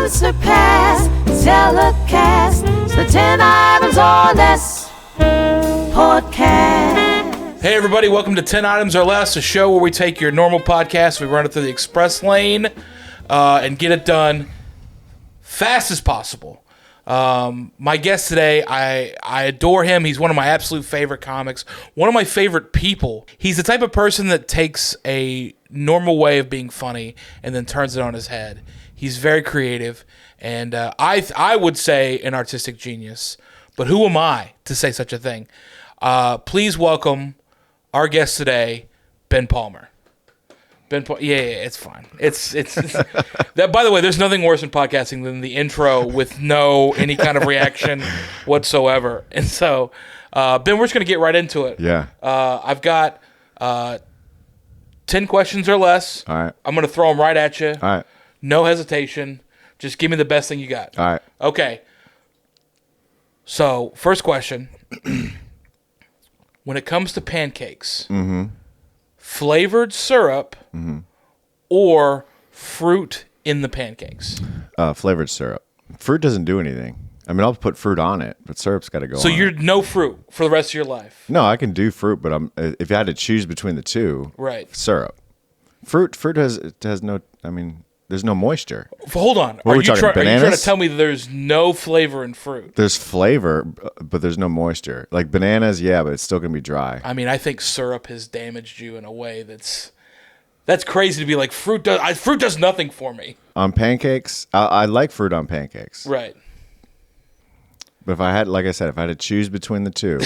items to pass, telecast. It's the 10 items or less podcast. Hey everybody, welcome to 10 Items or Less, a show where we take your normal podcast, we run it through the express lane, and get it done fast as possible. My guest today, I adore him. He's one of my absolute favorite comics, one of my favorite people. He's the type of person that takes a normal way of being funny and then turns it on his head. He's very creative, and I would say an artistic genius. But who am I to say such a thing? Please welcome our guest today, Ben Palmer. Yeah, it's fine. It's that. By the way, there's nothing worse in podcasting than the intro with any kind of reaction whatsoever. And so, Ben, we're just gonna get right into it. Yeah. I've got 10 questions or less. All right. I'm gonna throw them right at you. All right. No hesitation. Just give me the best thing you got. All right. Okay. So, first question. When it comes to pancakes, flavored syrup or fruit in the pancakes? Flavored syrup. Fruit doesn't do anything. I mean, I'll put fruit on it, but syrup's got to go on. So you're no fruit for the rest of your life? No, I can do fruit, but if I had to choose between the two, Right. Syrup. Fruit has no, I mean, there's no moisture. Hold on. What are we talking, Are you trying bananas? to tell me there's no flavor in fruit? There's flavor, but there's no moisture. Like bananas, yeah, but it's still going to be dry. I mean, I think syrup has damaged you in a way that's crazy to be like, fruit does nothing for me. On pancakes, I like fruit on pancakes. Right. But if I had to choose between the two,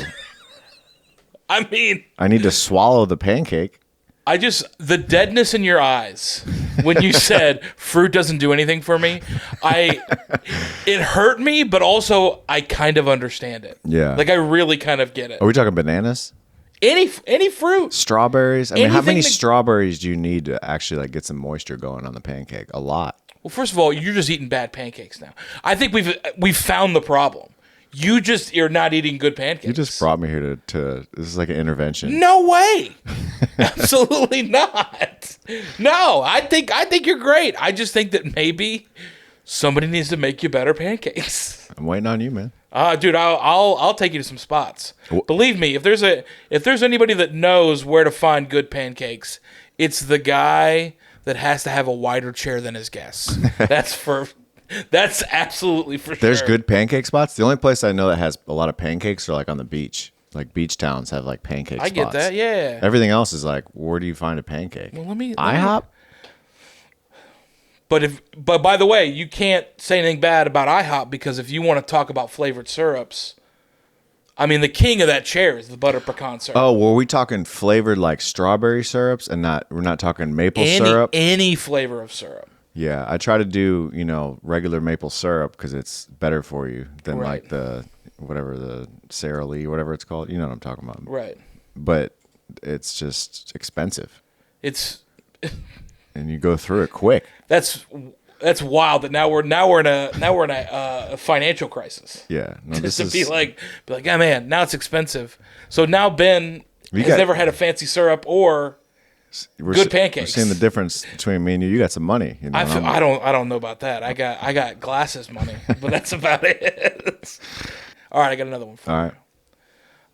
I mean, I need to swallow the pancake. The deadness in your eyes when you said fruit doesn't do anything for me, it hurt me, but also I kind of understand it. Yeah. Like I really kind of get it. Are we talking bananas? Any fruit. Strawberries? I mean, how many Anything strawberries do you need to actually get some moisture going on the pancake? A lot. Well, first of all, you're just eating bad pancakes now. I think we've found the problem. You're not eating good pancakes. You just brought me here to this is like an intervention. No way. Absolutely not. No, I think you're great. I just think that maybe somebody needs to make you better pancakes. I'm waiting on you, man. Dude, I'll take you to some spots. Believe me, if there's anybody that knows where to find good pancakes, it's the guy that has to have a wider chair than his guests. That's absolutely for sure. There's good pancake spots. The only place I know that has a lot of pancakes are like on the beach. Like beach towns have like pancake spots. I get that, yeah. Everything else is like, where do you find a pancake? Well, let me IHOP? But by the way, you can't say anything bad about IHOP because if you want to talk about flavored syrups, I mean the king of that chair is the butter pecan syrup. Oh, were we talking flavored like strawberry syrups and we're not talking maple syrup? Any flavor of syrup. Yeah, I try to do, regular maple syrup because it's better for you than Right. like the Sara Lee, whatever it's called. You know what I'm talking about. Right. But it's just expensive. And you go through it quick. That's wild that now we're in a financial crisis. Yeah. No, Just to be like, oh man, now it's expensive. So now Ben has never had a fancy syrup or good pancakes. We're seeing the difference between me and you. You got some money. I don't know about that. I got glasses money, but that's about it. All right, I got another one for you.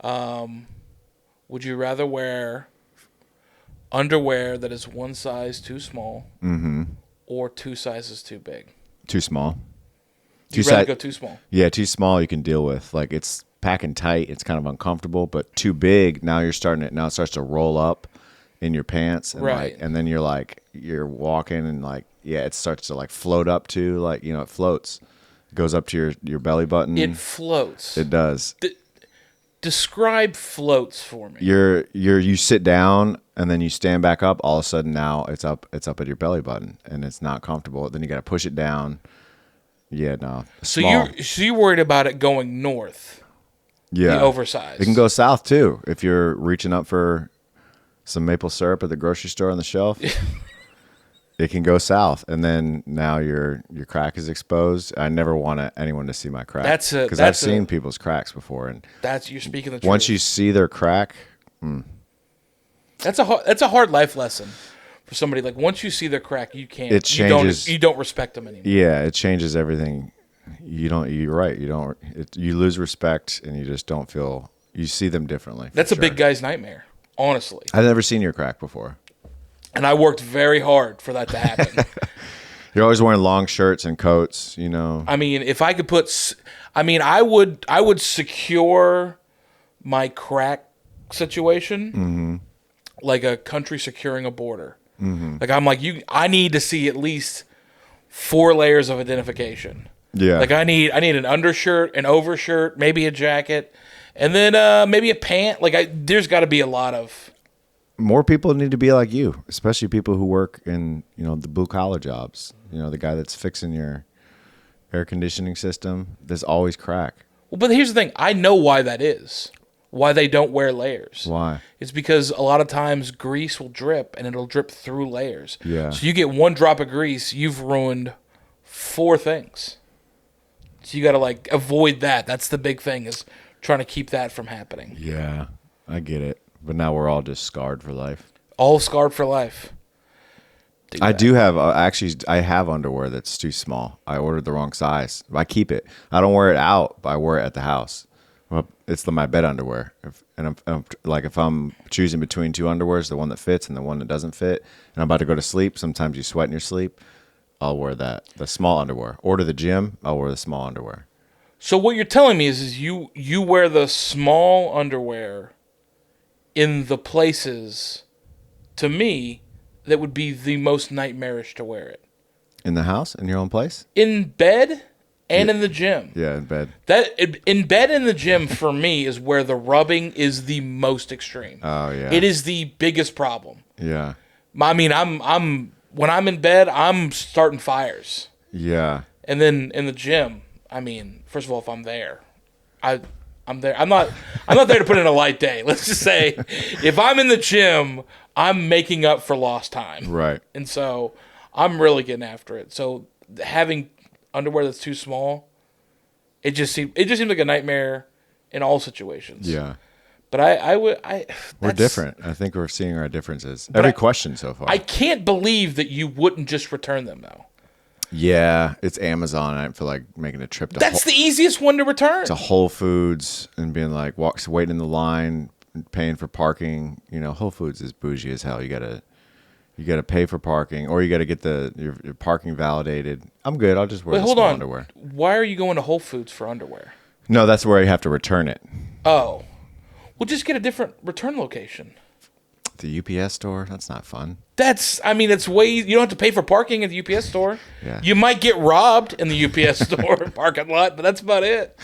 All right. Would you rather wear underwear that is one size too small or two sizes too big? Too small. You'd rather go too small? Yeah, too small you can deal with. Like it's packing tight. It's kind of uncomfortable. But too big, now it starts to roll up in your pants. And right. and then you're walking and it starts to float up too. It floats. It goes up to your belly button. It floats. It does. Describe floats for me. You sit down and then you stand back up. All of a sudden now it's up at your belly button and it's not comfortable. Then you got to push it down. Yeah, no. So you're worried about it going north. Yeah. The oversized. It can go south too if you're reaching up for some maple syrup at the grocery store on the shelf. It can go south, and then now your crack is exposed. I never want anyone to see my crack because I've seen people's cracks before, and you're speaking the truth. Once you see their crack, that's a hard life lesson for somebody. Like once you see their crack, you can't. It changes. You don't respect them anymore. Yeah, it changes everything. You're right. You lose respect, and you just don't feel. You see them differently. That's a big guy's nightmare, honestly. I've never seen your crack before. And I worked very hard for that to happen. You're always wearing long shirts and coats, you know. I mean, if I could I would secure my crack situation like a country securing a border. Like I'm like I need to see at least 4 layers of identification. Yeah. Like I need an undershirt, an overshirt, maybe a jacket, and then maybe a pant. Like there's got to be a lot of. More people need to be like you, especially people who work in, the blue collar jobs. The guy that's fixing your air conditioning system. There's always crack. Well, but here's the thing. I know why that is. Why they don't wear layers. Why? It's because a lot of times grease will drip and it'll drip through layers. Yeah. So you get 1 drop of grease, you've ruined 4 things. So you got to avoid that. That's the big thing is trying to keep that from happening. Yeah, I get it. But now we're all just scarred for life. All scarred for life. I do have, I have underwear that's too small. I ordered the wrong size. I keep it. I don't wear it out, but I wear it at the house. Well, it's my bed underwear. If I'm choosing between 2 underwears, the one that fits and the one that doesn't fit, and I'm about to go to sleep, sometimes you sweat in your sleep, I'll wear the small underwear. Or to the gym, I'll wear the small underwear. So what you're telling me is you wear the small underwear in the places, to me, that would be the most nightmarish to wear it. In the house? In your own place? In bed and in the gym. Yeah, in bed. In bed and the gym, for me, is where the rubbing is the most extreme. Oh, yeah. It is the biggest problem. Yeah. I mean, when I'm in bed, I'm starting fires. Yeah. And then in the gym, I mean, first of all, if I'm there, I'm there. I'm not there to put in a light day. Let's just say, if I'm in the gym, I'm making up for lost time. Right. And so I'm really getting after it. So having underwear that's too small, it just seems like a nightmare in all situations. Yeah. But we're different. I think we're seeing our differences. Every question so far. I can't believe that you wouldn't just return them though. Yeah, it's Amazon. I don't feel like making a trip to. That's the easiest one to return. To Whole Foods and being like waiting in the line, paying for parking. Whole Foods is bougie as hell. You gotta pay for parking, or you gotta get your parking validated. I'm good. I'll just wear the small underwear. Why are you going to Whole Foods for underwear? No, that's where you have to return it. Oh, well, just get a different return location. The UPS store? That's not fun. It's way. You don't have to pay for parking at the UPS store. Yeah. You might get robbed in the UPS store parking lot, but that's about it.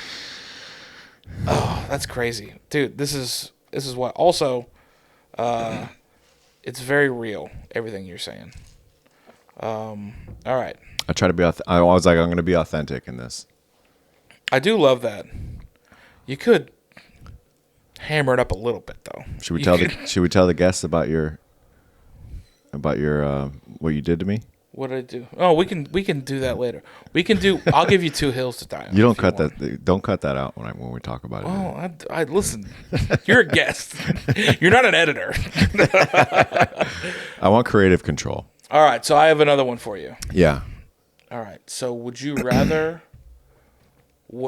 Oh, that's crazy, dude. This is what. Also, it's very real. Everything you're saying. All right. I try to be. I was like, I'm going to be authentic in this. I do love that. You could hammer it up a little bit, though. Should we tell the guests about your what you did to me? What did I do? Oh, we can do that later. I'll give you 2 hills to die on. You don't cut that. Don't cut that out when we talk about it. Oh, I listen. You're a guest. You're not an editor. I want creative control. All right, so I have another one for you. Yeah. All right, so would you rather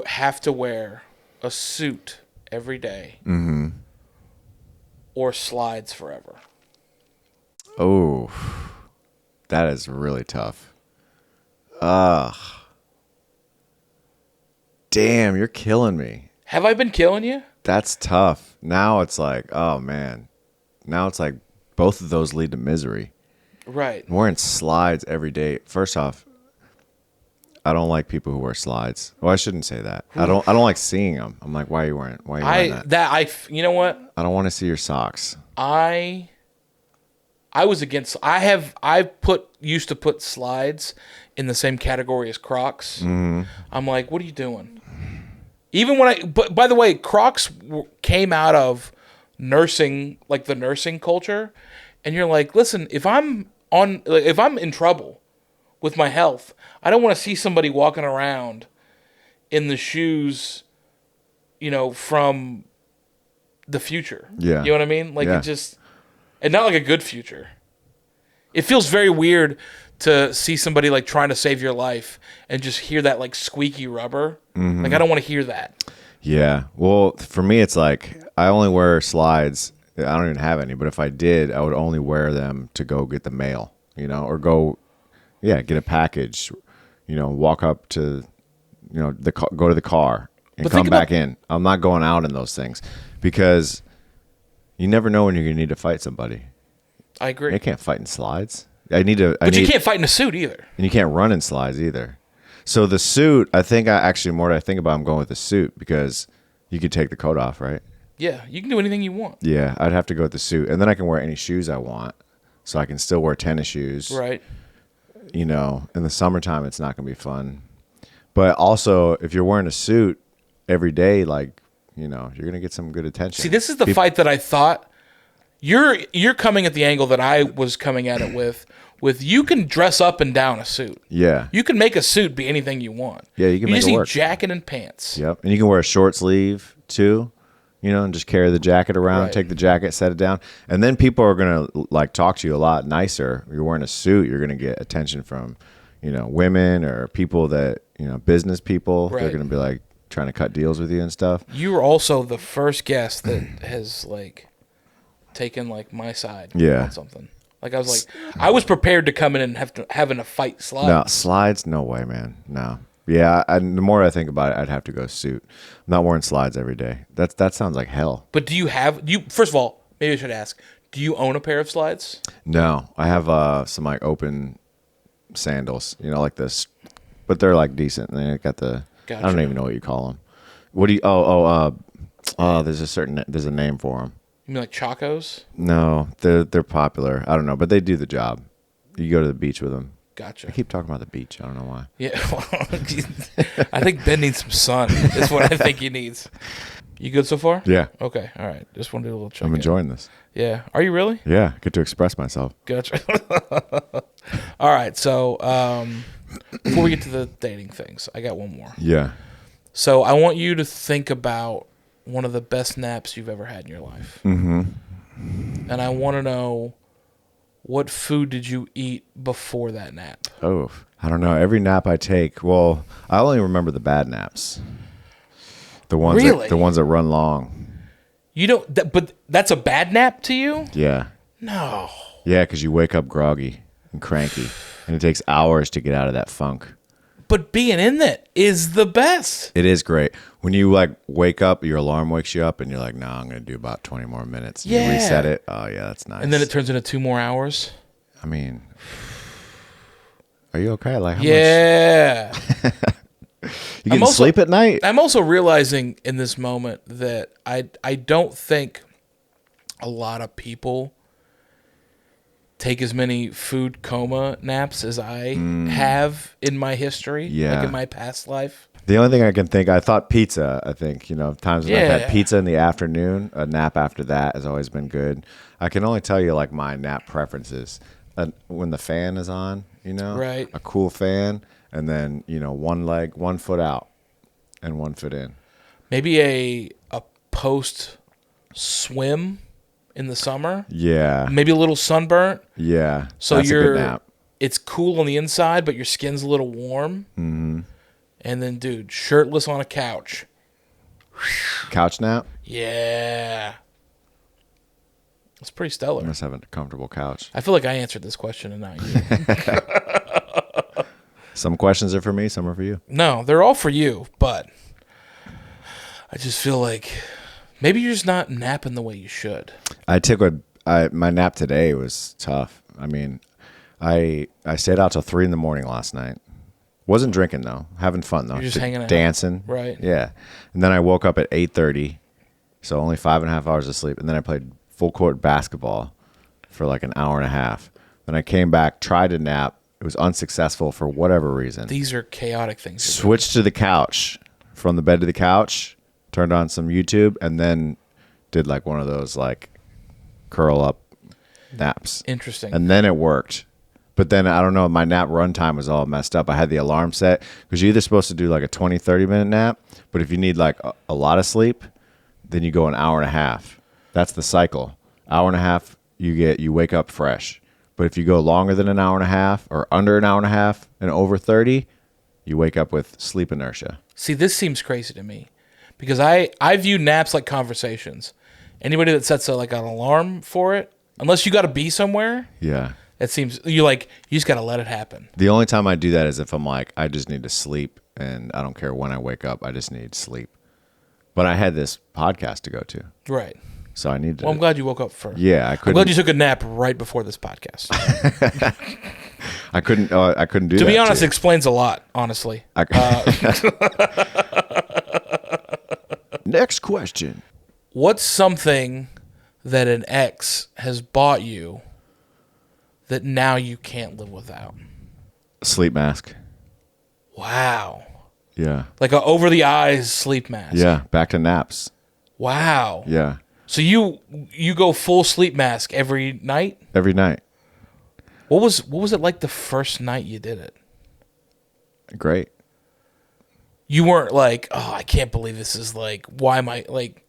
have to wear a suit every day, or slides forever? Oh, that is really tough. Damn, you're killing me. Have I been killing you? That's tough. Now it's like, oh man. Now it's like both of those lead to misery. Right. I'm wearing slides every day. First off, I don't like people who wear slides. Well, I shouldn't say that. I don't like seeing them. I'm like, why are you wearing that? You know what? I don't want to see your socks. I was against. Used to put slides in the same category as Crocs. Mm-hmm. I'm like, what are you doing? Even when but by the way, Crocs came out of nursing, like the nursing culture, and you're like, listen, if I'm in trouble with my health, I don't want to see somebody walking around in the shoes, from the future. Yeah. You know what I mean? Like yeah. it just, and not like a good future. It feels very weird to see somebody like trying to save your life and just hear that like squeaky rubber. Mm-hmm. Like I don't want to hear that. Yeah. Well, for me, it's like I only wear slides. I don't even have any, but if I did, I would only wear them to go get the mail, or go, get a package, walk up to, go to the car and But come think back about- in. I'm not going out in those things because you never know when you're going to need to fight somebody. I agree. I can't fight in slides. But you can't fight in a suit either. And you can't run in slides either. So the suit, I think more I think about, I'm going with the suit because you could take the coat off, right? Yeah, you can do anything you want. Yeah, I'd have to go with the suit. And then I can wear any shoes I want. So I can still wear tennis shoes. Right. In the summertime, it's not going to be fun. But also, if you're wearing a suit every day, like, you're going to get some good attention. See, this is the fight that I thought you're coming at the angle that I was coming at it with you can dress up and down a suit. Yeah. You can make a suit be anything you want. Yeah, you can make just it need work. jacket and pants. Yep. And you can wear a short sleeve too, and just carry the jacket around, Right. take the jacket, set it down. And then people are going to like talk to you a lot nicer. You're wearing a suit, you're going to get attention from, women or people that, business people. Right. They're going to be like trying to cut deals with you and stuff. You were also the first guest that has like taken like my side Yeah. on something. Like I was prepared to come in and having to fight slides. No, slides, no way, man. No. Yeah, the more I think about it, I'd have to go suit. I'm not wearing slides every day. That sounds like hell. But first of all, maybe I should ask, do you own a pair of slides? No, I have some like open sandals, like this, but they're like decent. And they got the, I Gotcha. don't even know what you call them. What do you, there's a name for them. You mean like Chacos? No, they're popular. I don't know, but they do the job. You go to the beach with them. Gotcha. I keep talking about the beach. I don't know why. Yeah, well, I think Ben needs some sun. Is what I think he needs. You good so far? Yeah, Okay. All right. Just want to do a little check. I'm enjoying this. Yeah. Are you really? Yeah, I get to express myself. Gotcha. All right. So before we get to the dating things, I got one more. Yeah. So I want you to think about one of the best naps you've ever had in your life. Mm-hmm. And I want to know, what food did you eat before that nap? Oh, I don't know. Every nap I take, well, I only remember the bad naps. The ones Really? the ones that run long. You don't, but that's a bad nap to you? Yeah. No. Yeah, because you wake up groggy and cranky, and it takes hours to get out of that funk. But being in that is the best. It is great. When you like wake up, your alarm wakes you up, and you're like, "No, I'm going to do about 20 more minutes." Yeah. You reset it. Oh yeah, that's nice. And then it turns into 2 more hours. I mean, are you okay? Like, how Yeah. much you getting also- sleep at night? I'm also realizing in this moment that I don't think a lot of people take as many food coma naps as I have in my history, Yeah. like in my past life. The only thing I can think, I thought pizza. I think times when I've Yeah. had pizza in the afternoon, a nap after that has always been good. I can only tell you like my nap preferences. When the fan is on, Right. a cool fan, and then one leg, 1 foot out, and 1 foot in. Maybe a post swim in the summer. Yeah, Maybe a little sunburnt. yeah. So that's a you're good nap. it's cool on the inside, but your skin's a little warm. Mm-hmm. And then, dude, shirtless on a couch. Couch nap. Yeah. It's pretty I stellar. must have a comfortable couch. I feel like I answered this question and not you. Some questions are for me, some are for you. No, they're all for you, but I just feel like maybe you're just not napping the way you should. I took my nap today was tough. I mean, I stayed out till 3 a.m. last night. Wasn't drinking though, having fun though. You're just hanging out. Dancing. Right. Yeah. And then I woke up at 8:30, so only 5.5 hours of sleep. And then I played full court basketball for like an hour and a half. Then I came back, tried to nap. It was unsuccessful for whatever reason. These are chaotic things. to do. Switched to the couch, from the bed to the couch, turned on some YouTube, and then did like one of those like curl up naps. Interesting. And then it worked. But then I don't know, my nap run time was all messed up. I had the alarm set because you're either supposed to do like a 20, 30-minute nap, but if you need like a lot of sleep, then you go an hour and a half. That's the cycle. Hour and a half, you wake up fresh. But if you go longer than an hour and a half or under an hour and a half and over 30, you wake up with sleep inertia. See, this seems crazy to me because I view naps like conversations. Anybody that sets like an alarm for it, unless you got to be somewhere, Yeah. it seems you just got to let it happen. The only time I do that is if I'm like, I just need to sleep and I don't care when I wake up. I just need sleep. But I had this podcast to go to. Right. So I need to. Well, I'm glad you woke up first. Yeah, I I'm couldn't. glad you took a nap right before this podcast. I couldn't do that. To be honest, to it you. explains a lot, honestly. Next question. What's something that an ex has bought you that now you can't live without? Sleep mask. Wow. Yeah. Like a over the eyes sleep mask. Yeah. Back to naps. Wow. Yeah. So you go full sleep mask every night? Every night. What was it like the first night you did it? Great. You weren't like, oh, I can't believe this is like, why am I like?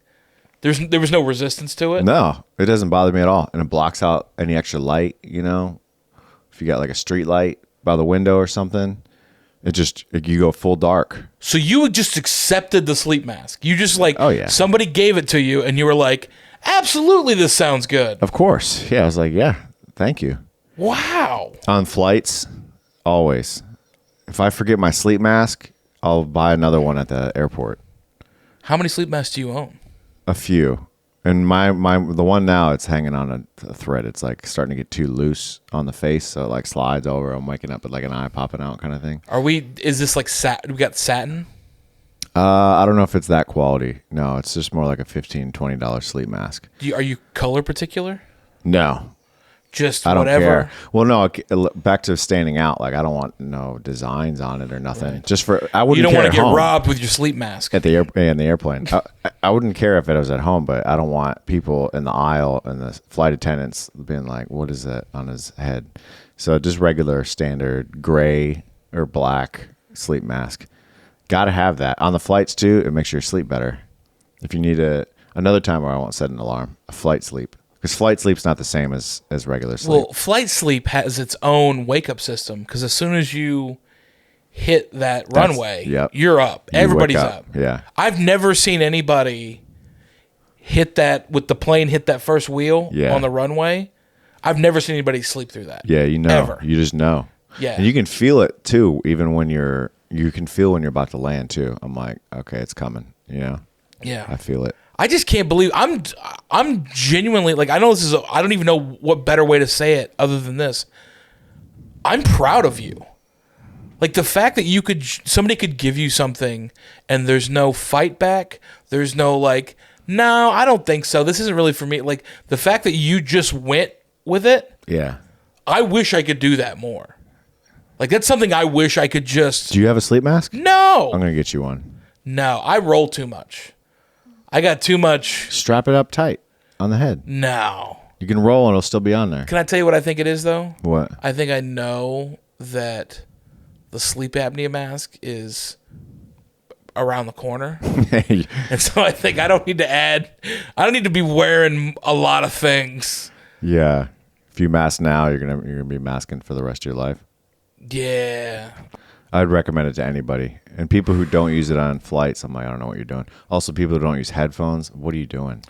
There was no resistance to it. No, it doesn't bother me at all, and it blocks out any extra light. You know, if you got like a street light by the window or something, you go full dark. So you just accepted the sleep mask. You just like, Oh, yeah. somebody gave it to you, and you were like, absolutely, this sounds good. Of course. Yeah, I was like, yeah, thank you. Wow. On flights, always. If I forget my sleep mask, I'll buy another one at the airport. How many sleep masks do you own? A few. And the one now, it's hanging on a thread. It's like starting to get too loose on the face, so it like slides over. I'm waking up with like an eye popping out kind of thing. Is this like we got satin? I don't know if it's that quality. No, it's just more like a $15, $20 sleep mask. Are you color particular? No, Just I don't whatever. care. Well, no, back to standing out. Like I don't want no designs on it or nothing. Right. Just I wouldn't. You don't care want to at get home. robbed with your sleep mask. At the airplane. I wouldn't care if it was at home, but I don't want people in the aisle and the flight attendants being like, "What is that on his head?" So just regular, standard gray or black sleep mask. Got to have that on the flights too. It makes you sleep better. If you need another time where I won't set an alarm, a flight sleep, because flight sleep's not the same as regular sleep. Well, flight sleep has its own wake up system because as soon as you hit that runway, yep. you're up. You Everybody's wake up. Yeah. I've never seen anybody hit that with the plane hit that first wheel Yeah. on the runway. I've never seen anybody sleep through that. Yeah, you know. Ever. You just know. Yeah. And you can feel it too, even when you can feel when you're about to land too. I'm like, okay, it's coming. You know? Yeah. I feel it. I just can't believe I'm genuinely like I know this is I don't even know what better way to say it other than this. I'm proud of you. Like the fact that somebody could give you something and there's no fight back, there's no like, no, I don't think so. This isn't really for me. Like the fact that you just went with it, Yeah. I wish I could do that more. Like that's something I wish I could just Do you have a sleep mask? No. I'm gonna get you one. No, I roll too much. I got too much. Strap it up tight on the head. No. You can roll and it'll still be on there. Can I tell you what I think it is though? What? I think I know that the sleep apnea mask is around the corner. And so I think I don't need to be wearing a lot of things. Yeah. If you mask now, you're gonna be masking for the rest of your life. Yeah. I'd recommend it to anybody. And people who don't use it on flights, I'm like, I don't know what you're doing. Also, people who don't use headphones, what are you doing?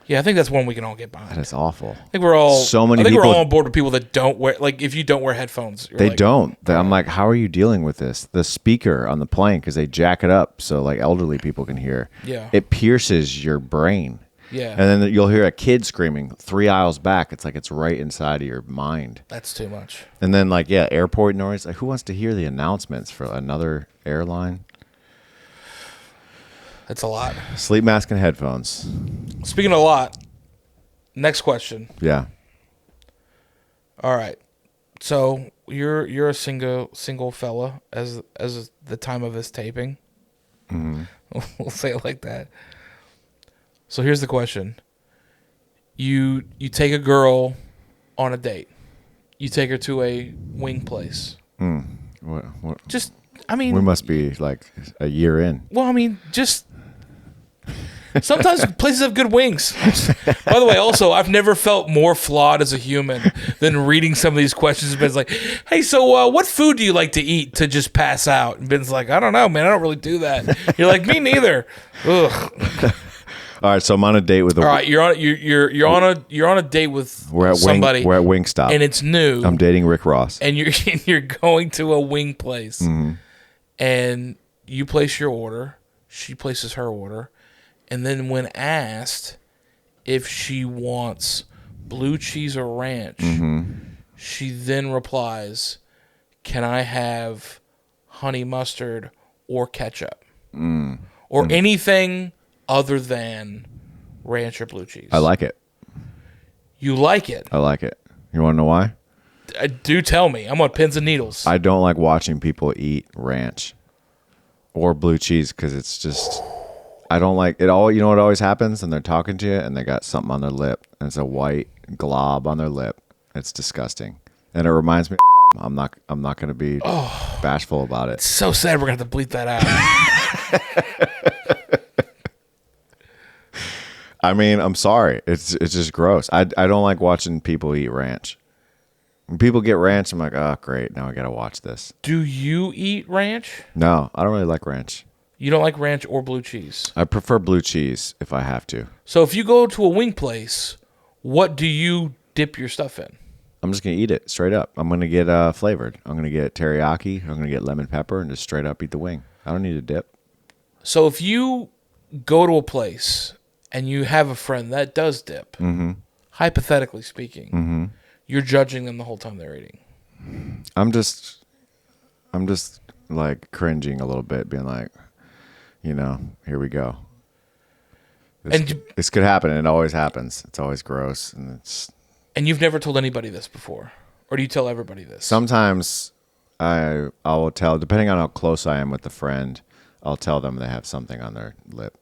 Yeah, I think that's one we can all get behind. That is awful. I think we're all we're all on board with people that don't wear if you don't wear headphones. They don't. I'm like, how are you dealing with this? The speaker on the plane, because they jack it up so like elderly people can hear. Yeah. It pierces your brain. Yeah. And then you'll hear a kid screaming 3 aisles back. It's like it's right inside of your mind. That's too much. And then like, yeah, airport noise. Like, who wants to hear the announcements for another airline? That's a lot. Sleep mask and headphones. Speaking of a lot, next question. Yeah. All right. So you're a single fella as the time of this taping. Mm-hmm. We'll say it like that. So here's the question. You take a girl on a date. You take her to a wing place. What? Just I mean We must be like a year in. well, I mean, just Sometimes places have good wings. By the way, also, I've never felt more flawed as a human than reading some of these questions. Ben's like, hey, so what food do you like to eat to just pass out? And Ben's like, I don't know, man. I don't really do that. You're like, me neither. Ugh. All right, so I'm on a date with a. All right, you're on a date with we're at somebody. We're at Wingstop, and it's new. I'm dating Rick Ross. And you're going to a wing place, Mm-hmm. and you place your order. She places her order, and then when asked if she wants blue cheese or ranch, Mm-hmm. she then replies, "Can I have honey mustard or ketchup, or anything other than ranch or blue cheese?" I like it. You like it? I like it. You want to know why? Do tell me. I'm on pins and needles. I don't like watching people eat ranch or blue cheese because it's just. I don't like it all. You know what always happens? And they're talking to you and they got something on their lip and it's a white glob on their lip. It's disgusting. And it reminds me I'm not going to be bashful about it. So sad we're going to have to bleep that out. I mean, I'm sorry. It's just gross. I don't like watching people eat ranch. When people get ranch, I'm like, oh, great. Now I got to watch this. Do you eat ranch? No, I don't really like ranch. You don't like ranch or blue cheese? I prefer blue cheese if I have to. So if you go to a wing place, what do you dip your stuff in? I'm just going to eat it straight up. I'm going to get flavored. I'm going to get teriyaki. I'm going to get lemon pepper and just straight up eat the wing. I don't need a dip. So if you go to a place and you have a friend that does dip, hypothetically speaking, you're judging them the whole time they're eating. I'm just like cringing a little bit, being like, here we go. This could happen, and it always happens. It's always gross, and you've never told anybody this before, or do you tell everybody this? Sometimes I will tell, depending on how close I am with the friend, I'll tell them they have something on their lip.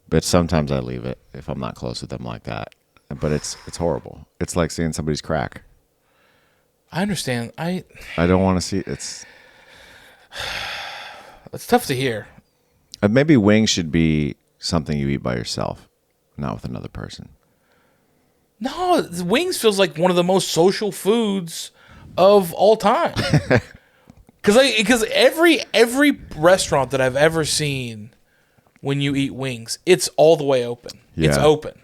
But sometimes I leave it if I'm not close with them like that. But it's horrible. It's like seeing somebody's crack. I understand. I don't want to see it's tough to hear. Maybe wings should be something you eat by yourself, not with another person. No, wings feels like one of the most social foods of all time. Because every restaurant that I've ever seen, when you eat wings, it's all the way open. Yeah. It's open.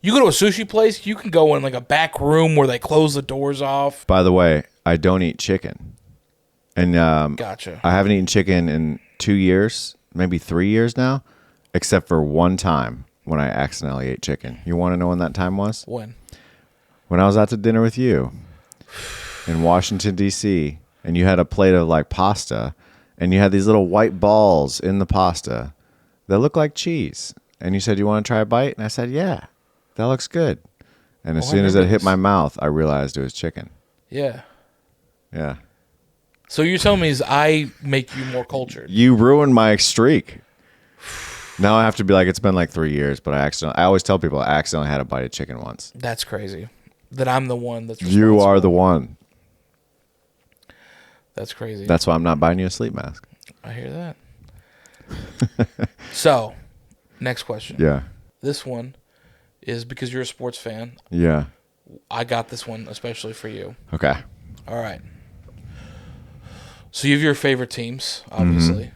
You go to a sushi place, you can go in like a back room where they close the doors off. By the way, I don't eat chicken. And Gotcha. I haven't eaten chicken in 2 years, maybe 3 years now, except for one time when I accidentally ate chicken. You want to know when that time was? When? When I was out to dinner with you in Washington, D.C., and you had a plate of like pasta, and you had these little white balls in the pasta that look like cheese. And you said, you want to try a bite? And I said, yeah, that looks good. And as soon as it hit my mouth, I realized it was chicken. Yeah. Yeah. So you're telling me is I make you more cultured? You ruined my streak. Now I have to be like, it's been like 3 years, but I always tell people I accidentally had a bite of chicken once. That's crazy. That I'm the one that's responsible. You are the one. That's crazy. That's why I'm not buying you a sleep mask. I hear that. So, next question. Yeah. This one is because you're a sports fan. Yeah. I got this one especially for you. Okay. All right. So you have your favorite teams, obviously.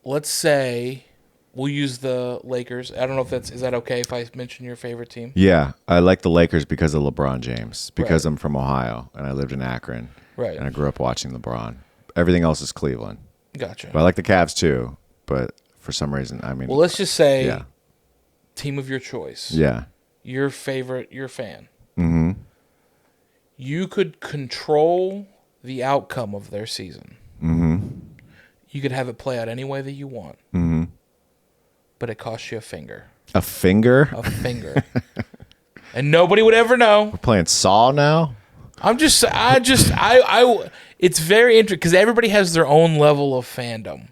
Let's say we'll use the Lakers. I don't know if is that okay if I mention your favorite team? Yeah. I like the Lakers because of LeBron James, because Right. I'm from Ohio and I lived in Akron. Right. And I grew up watching LeBron. Everything else is Cleveland. Gotcha. But I like the Cavs too, but for some reason, Well, let's just say yeah. team of your choice. Yeah. Your favorite, your fan. Mm-hmm. You could control the outcome of their season. Mm-hmm. You could have it play out any way that you want. Mm-hmm. But it costs you a finger. A finger? A finger. And nobody would ever know. We're playing Saw now? It's very interesting because everybody has their own level of fandom.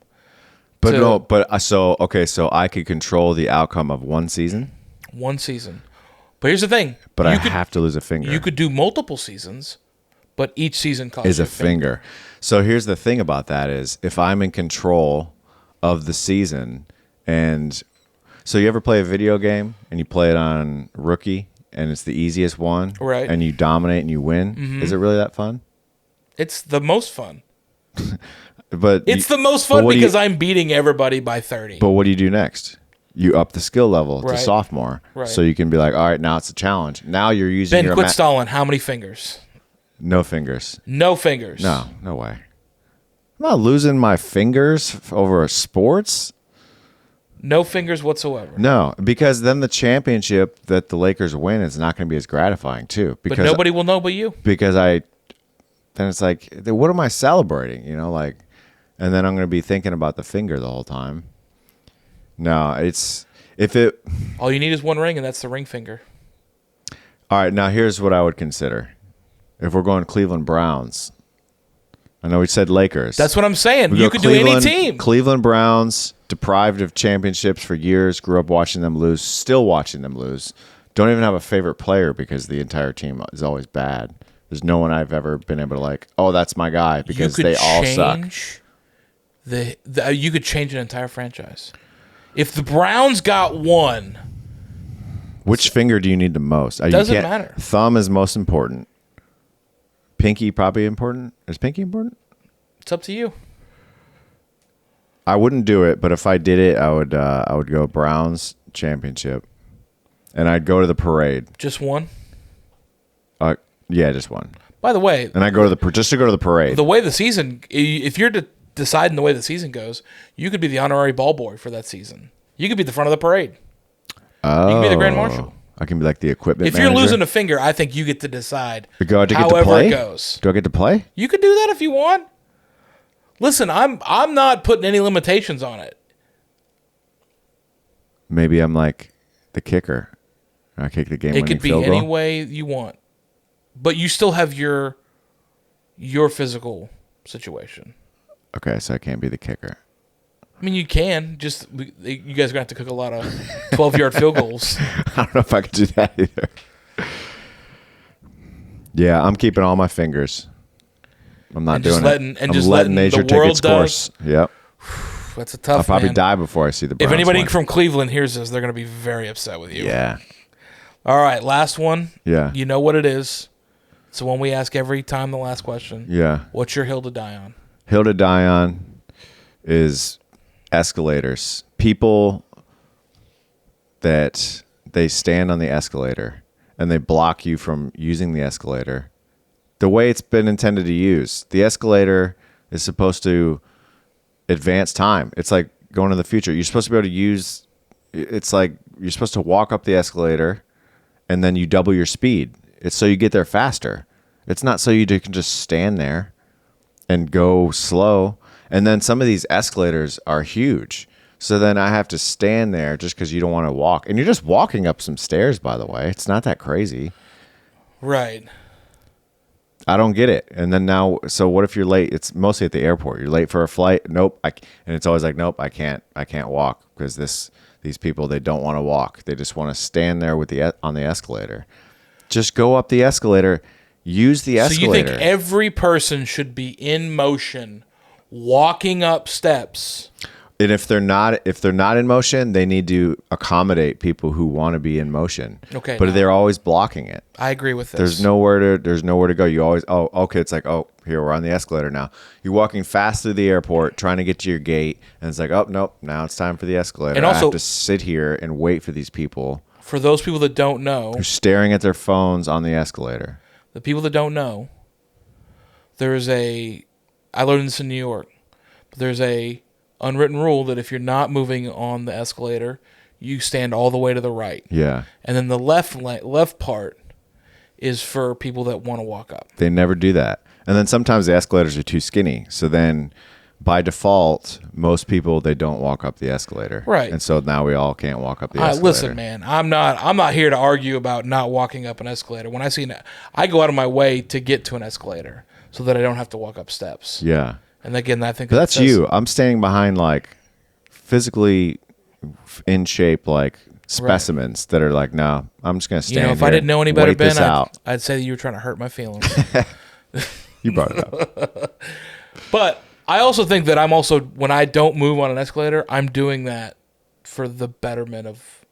But to- so I could control the outcome of one season, One season. But here's the thing. but you I could, have to lose a finger. You could do multiple seasons, but each season costs is you a finger. So here's the thing about that is if I'm in control of the season And so you ever play a video game and you play it on rookie and it's the easiest one, Right. and you dominate and you win? Mm-hmm. Is it really that fun? It's the most fun. But It's the most fun what do you- because I'm beating everybody by 30. But what do you do next? You up the skill level Right. to sophomore, Right. so you can be like, all right, now it's a challenge. Now you're using Ben, your quit stalling. How many fingers? no fingers. No fingers. No way. I'm not losing my fingers over sports. No fingers whatsoever. No, because then the championship that the Lakers win is not going to be as gratifying too. But Because nobody will know but you. then it's like, what am I celebrating? You know, like, and then I'm going to be thinking about the finger the whole time. No, All you need is one ring, and that's the ring finger. all right, now here's what I would consider. If we're going Cleveland Browns, I know we said Lakers. That's what I'm saying. We You go could do any Cleveland- team. Cleveland Browns, deprived of championships for years, grew up watching them lose, still watching them lose. Don't even have a favorite player because the entire team is always bad. There's no one I've ever been able to like, oh, that's my guy, because they all suck. You could change an entire franchise. If the Browns got one, Which finger do you need the most? You Doesn't can't- matter. Thumb is most important. Pinky probably important. Is pinky important? it's up to you. I wouldn't do it, but if I did it, I would go Browns championship, and I'd go to the parade. Just one. Yeah, just one. By the way, And I go to just to go to the parade. the way the season, if you're deciding the way the season goes, you could be the honorary ball boy for that season. You could be the front of the parade. Oh, You can be the grand marshal. I can be like the equipment. If you're manager. losing a finger, I think you get to decide Do I get to however play? it goes. Do I get to play? You could do that if you want. Listen, I'm not putting any limitations on it. Maybe I'm like the kicker. I kick the game. It could be field any goal. way you want, but you still have your physical situation. Okay, so I can't be the kicker. I mean, you can just you guys are gonna have to cook a lot of 12-yard field goals. I don't know if I could do that either. Yeah, I'm keeping all my fingers. I'm not And doing just letting- it. and I'm just letting letting nature the take world its course. Yep. That's a tough. I'll probably man. die before I see the Browns. If anybody win. from Cleveland hears this, they're gonna be very upset with you. Yeah. All right, last one. Yeah. You know what it is. It's the one we ask every time. The last question. Yeah. What's your hill to die on? Hill to die on is escalators. People that they stand on the escalator and they block you from using the escalator the way it's been intended to use. The escalator is supposed to advance time. It's like going to the future. You're supposed to be able to use, it's like you're supposed to walk up the escalator and then you double your speed. It's so you get there faster. It's not so you can just stand there and go slow. And then some of these escalators are huge. So then I have to stand there just because you don't want to walk. And you're just walking up some stairs, by the way. It's not that crazy. Right. I don't get it. And then now, so what if you're late? It's mostly at the airport. You're late for a flight. Nope. And it's always like, nope, I can't walk because these people, they don't want to walk. They just want to stand there on the escalator. Just go up the escalator. Use the escalator. So you think every person should be in motion, walking up steps? And if they're not in motion, they need to accommodate people who want to be in motion. Okay, But now- they're always blocking it. I agree with this. There's nowhere to go. You always, oh, okay. It's like, oh, here we're on the escalator now. You're walking fast through the airport, trying to get to your gate, and it's like, oh, nope. Now it's time for the escalator. And I also- have to sit here and wait for these people For those people that don't know, who're staring at their phones on the escalator. the people that don't know, I learned this in New York, but there's a unwritten rule that if you're not moving on the escalator, you stand all the way to the right. Yeah, And then the left part is for people that want to walk up. they never do that. And then sometimes the escalators are too skinny. So then, by default, most people they don't walk up the escalator. Right. And so now we all can't walk up the All right, escalator. listen, man, I'm not here to argue about not walking up an escalator. When I go out of my way to get to an escalator so that I don't have to walk up steps. Yeah. And again, I think But that's you. I'm standing behind like physically in shape like specimens that are like, no, I'm just gonna stand. You know, if here, I didn't know any better, wait this Ben, out. I'd say that you were trying to hurt my feelings. You brought it up. But I also think that when I don't move on an escalator, I'm doing that for the betterment of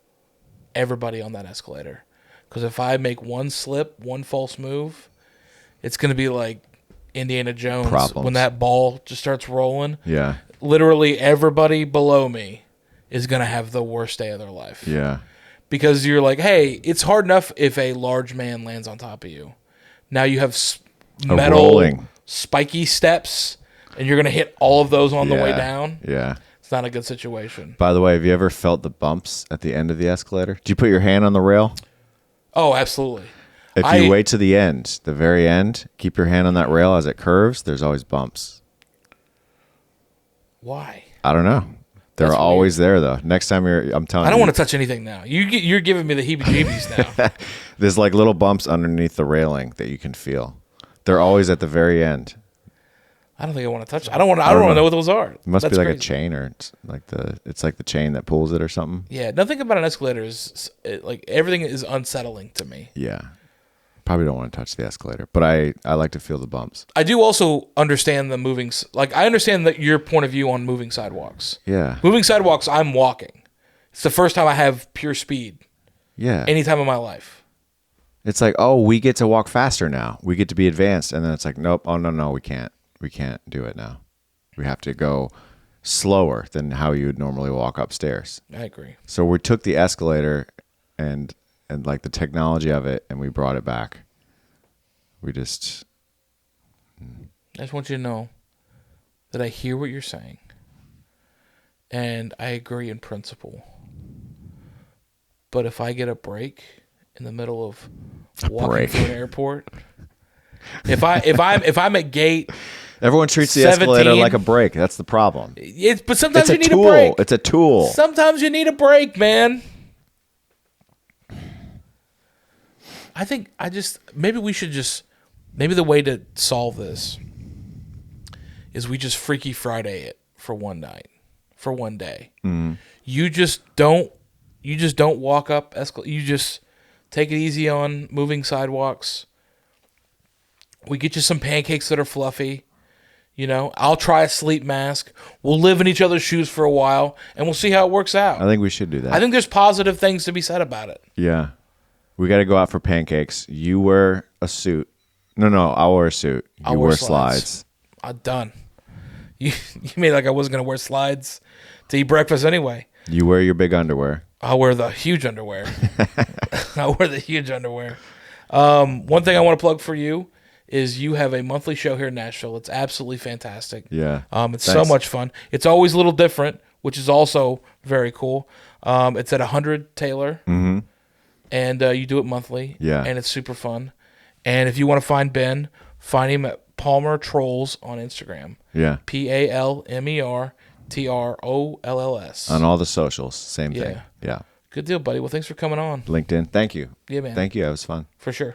everybody on that escalator. Because if I make one slip, one false move, it's going to be like Indiana Jones Problems. when that ball just starts rolling. Yeah. Literally everybody below me is going to have the worst day of their life. Yeah. Because you're like, hey, it's hard enough if a large man lands on top of you. Now you have metal, rolling. spiky steps, and you're going to hit all of those on the way Yeah. down. Yeah. It's not a good situation. By the way, have you ever felt the bumps at the end of the escalator? Do you put your hand on the rail? Oh, absolutely. If you wait to the end, the very end, keep your hand on that rail as it curves, there's always bumps. Why? I don't know. They're That's always there, though. Next time I'm telling you. I don't want to touch anything now. You're giving me the heebie-jeebies now. There's like little bumps underneath the railing that you can feel. They're always at the very end. I don't think I want to touch. I don't want to know what those are. It must That's be like crazy. a chain, or it's like the chain that pulls it or something. Yeah, nothing about an escalator is like everything is unsettling to me. Yeah. Probably don't want to touch the escalator, but I like to feel the bumps. I do also understand the moving. Like I understand that your point of view on moving sidewalks. Yeah. Moving sidewalks, I'm walking. It's the first time I have pure speed Yeah. any time in my life. It's like, oh, we get to walk faster now. We get to be advanced. And then it's like, nope. Oh, no, we can't. We can't do it now. We have to go slower than how you would normally walk upstairs. I agree. So we took the escalator and like the technology of it, and we brought it back. We just... I just want you to know that I hear what you're saying, and I agree in principle. But if I get a break in the middle of walking break. through an airport, if I'm at gate, Everyone treats the 17. escalator like a break. That's the problem. but sometimes It's a you need tool. a break. It's a tool. Sometimes you need a break, man. I think maybe the way to solve this is we just Freaky Friday it for one night, for one day. Mm-hmm. You just don't walk up you just take it easy on moving sidewalks. We get you some pancakes that are fluffy. You know, I'll try a sleep mask. We'll live in each other's shoes for a while, and we'll see how it works out. I think we should do that. I think there's positive things to be said about it. Yeah. We got to go out for pancakes. You wear a suit. No, I'll wear a suit. I'll You wear wear slides. slides. I'm done. You made like I wasn't going to wear slides to eat breakfast anyway. You wear your big underwear. I'll wear the huge underwear. I'll wear the huge underwear. One thing I want to plug for you is you have a monthly show here in Nashville. It's absolutely fantastic. Yeah. It's so Thanks. much fun. It's always a little different, which is also very cool. It's at 100 Taylor, and you do it monthly. Yeah. And it's super fun. And if you want to find Ben, find him at Palmer Trolls on Instagram. Yeah. PalmerTrolls. On all the socials. Same thing. Yeah. Yeah. Good deal, buddy. Well, thanks for coming on. LinkedIn. Thank you. Yeah, man. Thank you. That was fun. For sure.